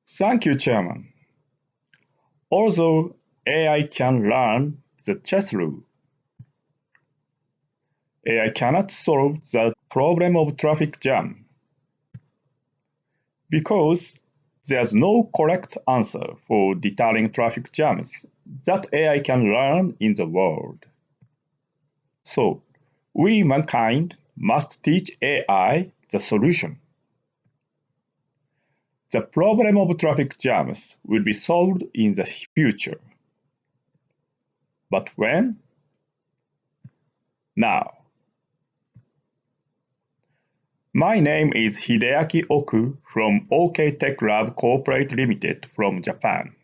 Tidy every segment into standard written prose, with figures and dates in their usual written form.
Thank you, Chairman. Although AI can learn the chess rule, AI cannot solve the problem of traffic jam because there's no correct answer for deterring traffic jams that AI can learn in the world. So, we mankind must teach AI the solution. The problem of traffic jams will be solved in the future. But when? Now. My name is Hideaki Oku from OK Tech Lab Corporate Limited from Japan.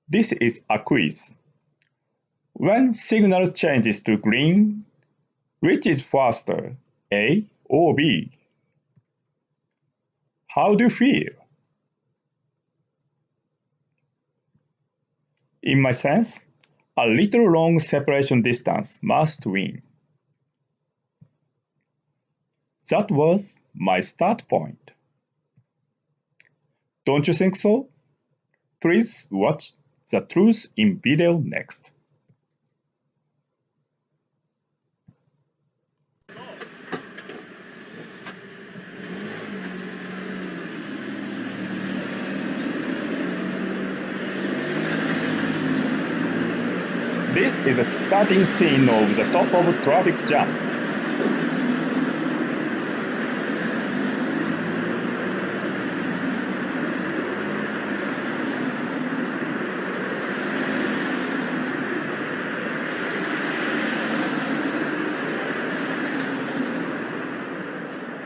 This is a quiz. When signal changes to green, which is faster, A or B? How do you feel? In my sense, a little long separation distance must win. That was my start point. Don't you think so? Please watch the truth in video next. This is a starting scene of the top of traffic jam.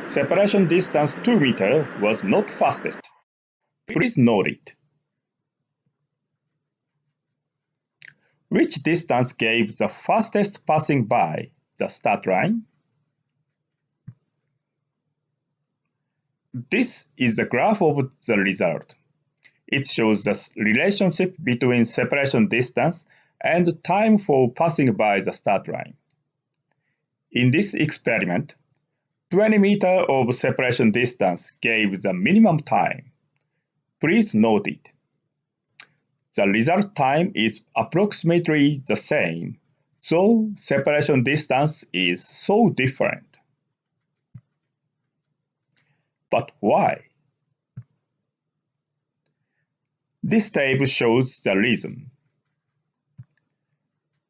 Separation distance 2 meters was not fastest. Please note it. Which distance gave the fastest passing by the start line? This is the graph of the result. It shows the relationship between separation distance and time for passing by the start line. In this experiment, 20 meters of separation distance gave the minimum time. Please note it. The result time is approximately the same, though separation distance is so different. But why? This table shows the reason.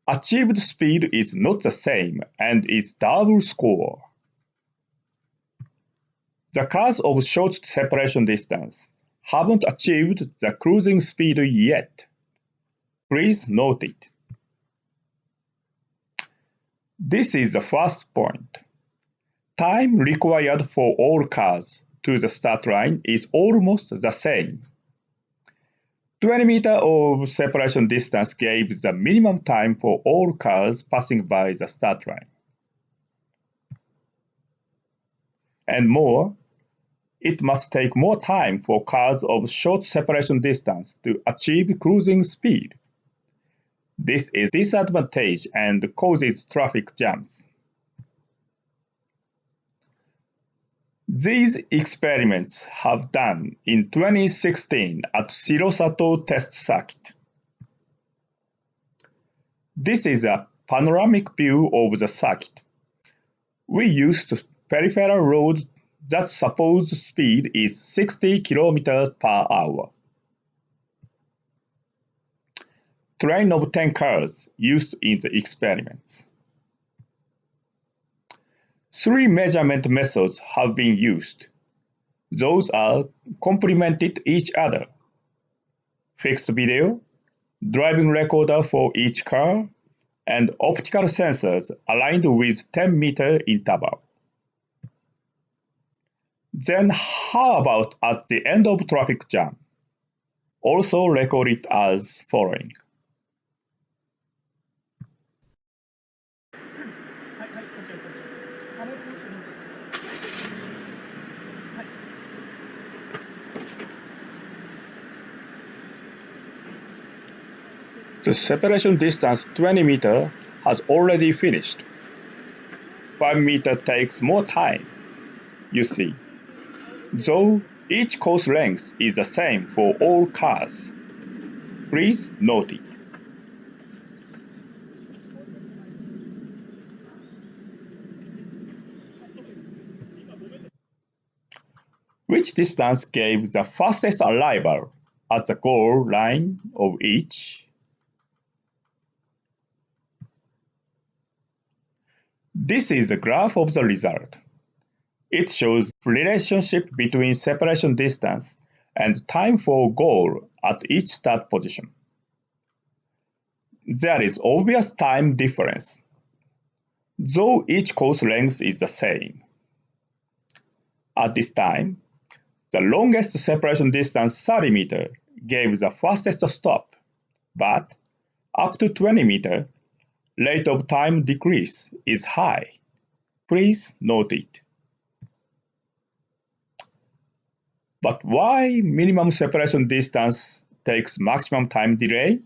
Achieved speed is not the same and is double score. The cars of short separation distance haven't achieved the cruising speed yet. Please note it. This is the first point. Time required for all cars to the start line is almost the same. 20 meters of separation distance gave the minimum time for all cars passing by the start line. And more, it must take more time for cars of short separation distance to achieve cruising speed. This is a disadvantage and causes traffic jams. These experiments have done in 2016 at Shirosato Test Circuit. This is a panoramic view of the circuit. We used peripheral roads that supposed speed is 60 km per hour. Train of 10 cars used in the experiments. 3 measurement methods have been used. Those are complemented each other. Fixed video, driving recorder for each car, and optical sensors aligned with 10-meter interval. Then how about at the end of traffic jam? Also recorded as following. The separation distance 20 meters has already finished. 5 meters takes more time, you see. though each course length is the same for all cars. Please note it. Which distance gave the fastest arrival at the goal line of each? This is a graph of the result. It shows relationship between separation distance and time for goal at each start position. There is obvious time difference, though each course length is the same. At this time, the longest separation distance 30 meters gave the fastest stop, but up to 20 meters, rate of time decrease is high. Please note it. But why minimum separation distance takes maximum time delay?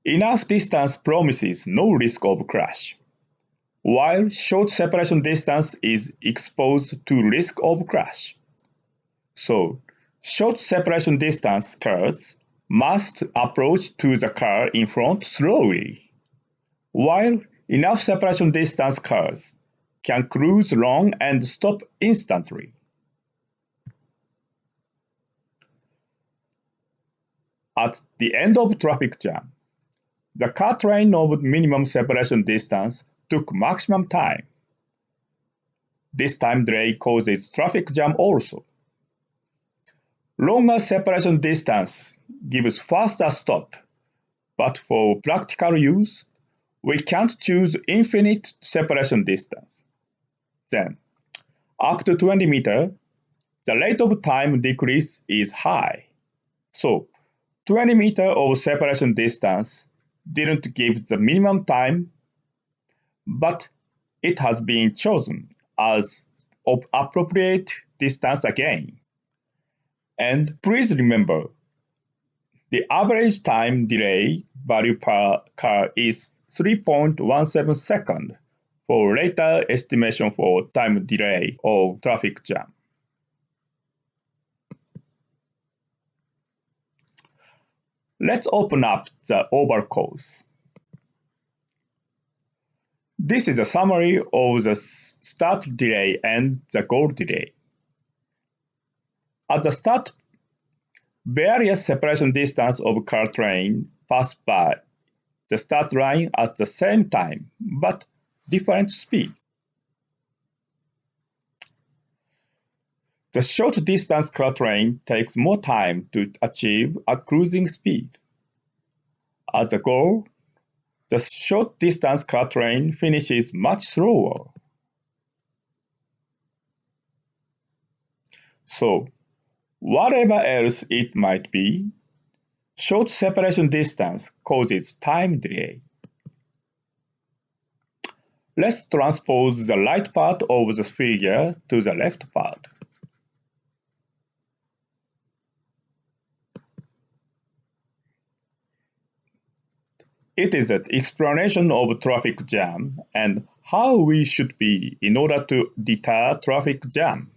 Enough distance promises no risk of crash, while short separation distance is exposed to risk of crash. So, short separation distance cars must approach to the car in front slowly, while enough separation distance cars can cruise long and stop instantly. At the end of traffic jam, the car train of minimum separation distance took maximum time. This time delay causes traffic jam also. Longer separation distance gives faster stop, but for practical use, we can't choose infinite separation distance. Then, up to 20 meters, the rate of time decrease is high. So, 20 meters of separation distance didn't give the minimum time, but it has been chosen as appropriate distance again. And please remember, the average time delay value per car is 3.17 seconds for later estimation for time delay of traffic jam. Let's open up the oval course. This is a summary of the start delay and the goal delay. At the start, various separation distance of car train pass by the start line at the same time, but different speed. The short distance car train takes more time to achieve a cruising speed. At the goal, the short distance car train finishes much slower. So, whatever else it might be, short separation distance causes time delay. Let's transpose the right part of the figure to the left part. It is an explanation of traffic jam and how we should be in order to deter traffic jam.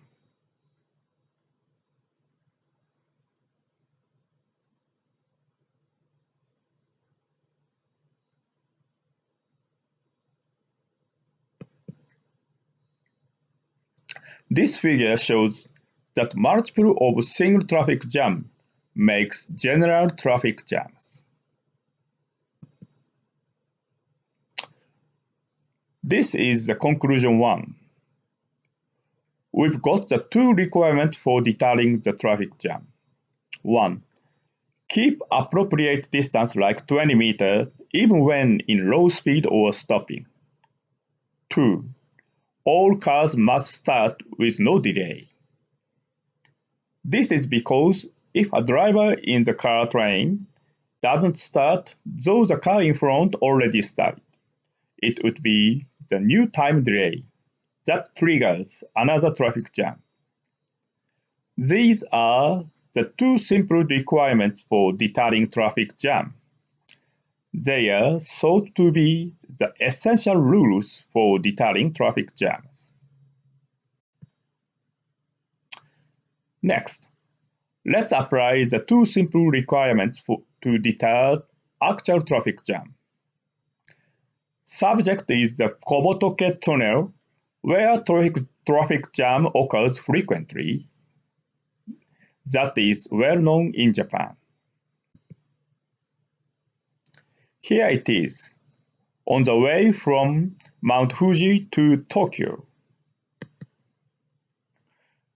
This figure shows that multiple of single traffic jam makes general traffic jams. This is the conclusion 1. We've got the 2 requirements for deterring the traffic jam. 1. Keep appropriate distance like 20 meters even when in low speed or stopping. 2. All cars must start with no delay. This is because if a driver in the car train doesn't start, though the car in front already started, it would be the new time delay that triggers another traffic jam. These are the 2 simple requirements for deterring traffic jam. They are thought to be the essential rules for deterring traffic jams. Next, let's apply the two simple requirements to deter actual traffic jam. Subject is the Kobotoke tunnel, where traffic jam occurs frequently. That is well known in Japan. Here it is, on the way from Mount Fuji to Tokyo.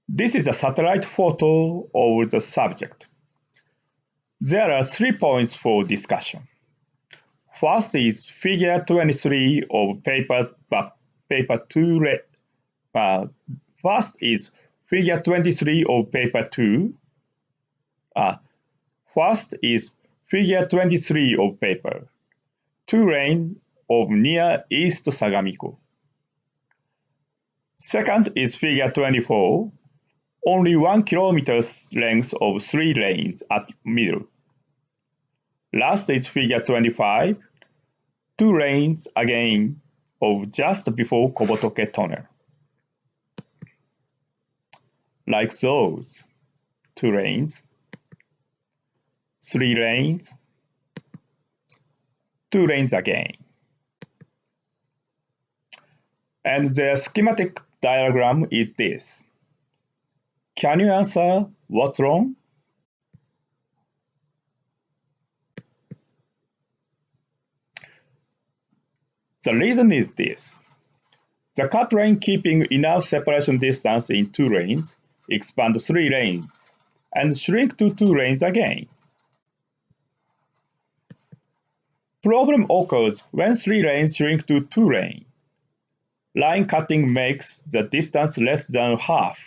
This is a satellite photo of the subject. There are 3 points for discussion. First is figure 23 of paper 2. First is figure 23 of paper 2. First is figure 23 of paper. 2 lane of near East Sagamiko. Second is figure 24. Only 1 kilometer's length of 3 lanes at middle. Last is figure 25, 2 lanes again of just before Kobotoke tunnel. Like those, 2 lanes, 3 lanes, 2 lanes again. And the schematic diagram is this. Can you answer what's wrong? The reason is this. The cut lane keeping enough separation distance in 2 lanes, expand 3 lanes, and shrink to 2 lanes again. Problem occurs when 3 lanes shrink to 2 lanes. Line cutting makes the distance less than half,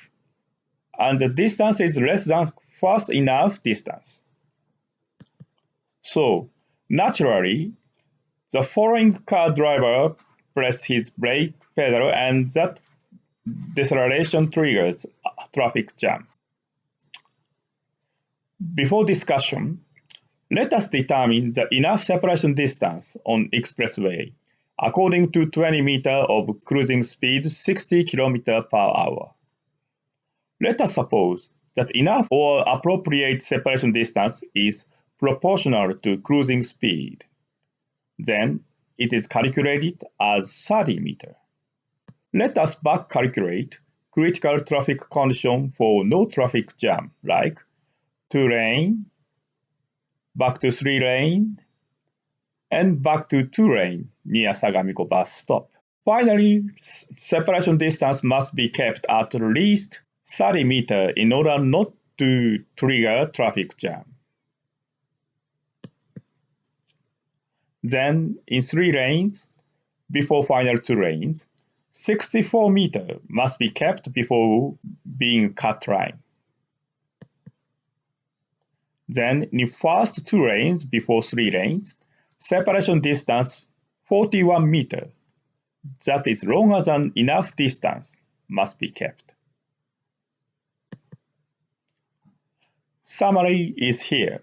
and the distance is less than fast enough distance. So, naturally, the following car driver presses his brake pedal and that deceleration triggers a traffic jam. Before discussion, let us determine the enough separation distance on expressway according to 20 meters of cruising speed 60 km per hour. Let us suppose that enough or appropriate separation distance is proportional to cruising speed. Then it is calculated as 30 meters. Let us back calculate critical traffic condition for no traffic jam, like 2 lane, back to 3 lane, and back to 2 lane near Sagamiko bus stop. Finally, separation distance must be kept at least 30 meters in order not to trigger traffic jam. Then, in 3 lanes, before final 2 lanes, 64 meters must be kept before being cut line. Then, in first 2 lanes before 3 lanes, separation distance 41 meters, that is longer than enough distance, must be kept. Summary is here.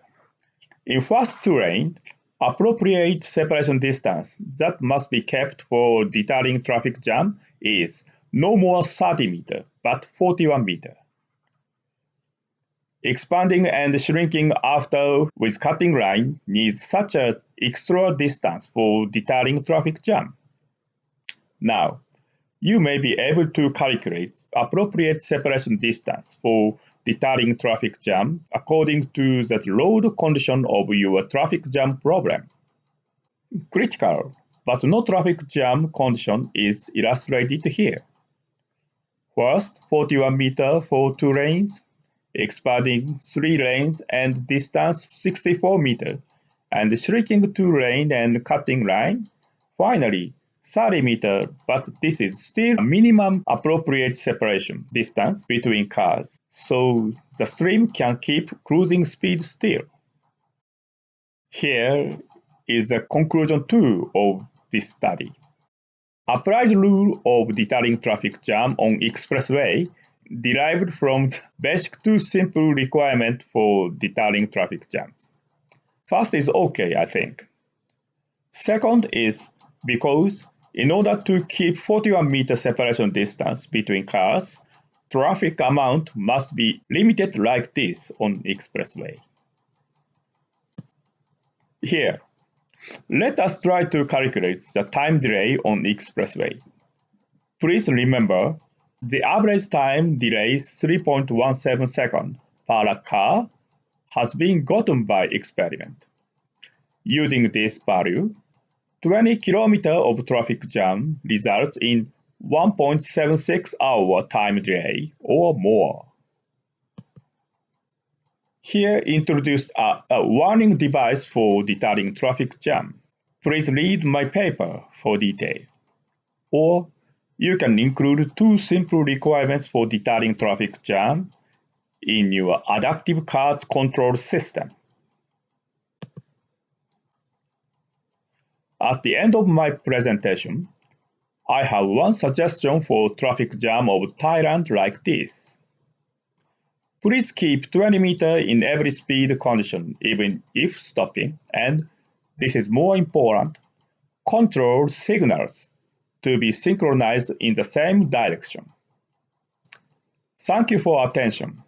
In first 2 lanes, appropriate separation distance that must be kept for deterring traffic jam is no more 30 meters, but 41 meters. Expanding and shrinking after with cutting line needs such an extra distance for deterring traffic jam. Now, you may be able to calculate appropriate separation distance for deterring traffic jam according to the road condition of your traffic jam problem. Critical but no traffic jam condition is illustrated here. First, 41 meters for 2 lanes, expanding 3 lanes and distance 64 meters, and shrinking 2 lane and cutting line. Finally, 30 meters, but this is still a minimum appropriate separation distance between cars, so the stream can keep cruising speed still. Here is the conclusion 2 of this study. Applied rule of deterring traffic jam on expressway derived from the basic 2 simple requirements for deterring traffic jams. First is okay, I think. Second is because in order to keep 41 meter separation distance between cars, traffic amount must be limited like this on expressway. Here, let us try to calculate the time delay on expressway. Please remember, the average time delay 3.17 seconds per car has been gotten by experiment. Using this value, 20 km of traffic jam results in 1.76 hour time delay or more. Here introduced a warning device for deterring traffic jam. Please read my paper for detail. Or you can include two simple requirements for deterring traffic jam in your adaptive cart control system. At the end of my presentation, I have one suggestion for traffic jam of Thailand like this. Please keep 20 meters in every speed condition even if stopping, and this is more important, control signals to be synchronized in the same direction. Thank you for attention.